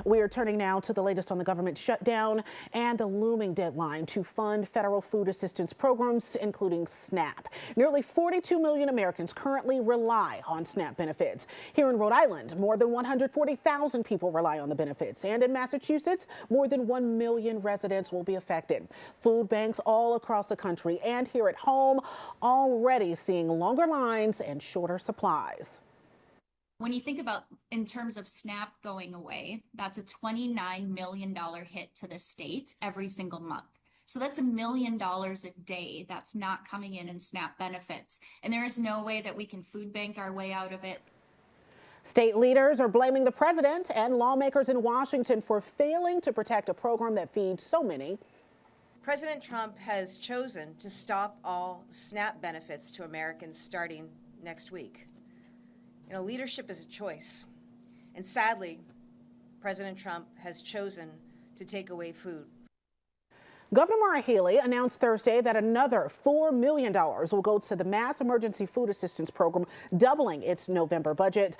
We are turning now to the latest on the government shutdown and the looming deadline to fund federal food assistance programs, including SNAP. Nearly 42 million Americans currently rely on SNAP benefits. Here in Rhode Island, more than 140,000 people rely on the benefits. And in Massachusetts, more than 1 million residents will be affected. Food banks all across the country and here at home already seeing longer lines and shorter supplies. When you think about in terms of SNAP going away, that's a $29 million hit to the state every single month. So that's $1 million a day that's not coming in SNAP benefits. And there is no way that we can food bank our way out of it. State leaders are blaming the president and lawmakers in Washington for failing to protect a program that feeds so many. President Trump has chosen to stop all SNAP benefits to Americans starting next week. Leadership is a choice. And sadly, President Trump has chosen to take away food. Governor Maura Healey announced Thursday that another $4 million will go to the Mass Emergency Food Assistance Program, doubling its November budget.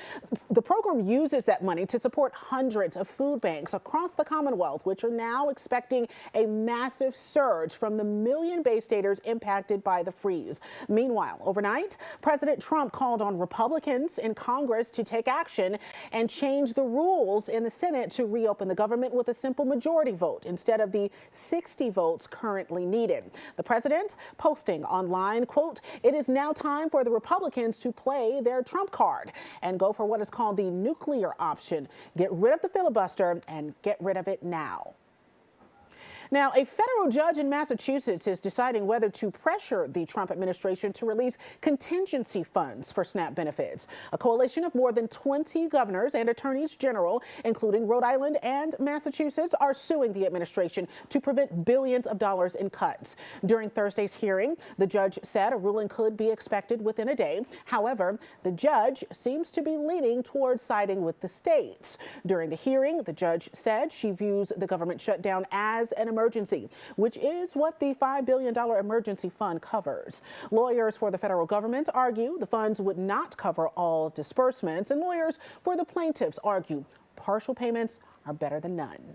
The program uses that money to support hundreds of food banks across the Commonwealth, which are now expecting a massive surge from the million Bay Staters impacted by the freeze. Meanwhile, overnight, President Trump called on Republicans in Congress to take action and change the rules in the Senate to reopen the government with a simple majority vote instead of the 60 votes currently needed. The president posting online, quote, "It is now time for the Republicans to play their Trump card and go for what is called the nuclear option. Get rid of the filibuster and get rid of it now." Now, a federal judge in Massachusetts is deciding whether to pressure the Trump administration to release contingency funds for SNAP benefits. A coalition of more than 20 governors and attorneys general, including Rhode Island and Massachusetts, are suing the administration to prevent billions of dollars in cuts. During Thursday's hearing, the judge said a ruling could be expected within a day. However, the judge seems to be leaning towards siding with the states. During the hearing, the judge said she views the government shutdown as an emergency, which is what the $5 billion emergency fund covers. Lawyers for the federal government argue the funds would not cover all disbursements, and lawyers for the plaintiffs argue partial payments are better than none.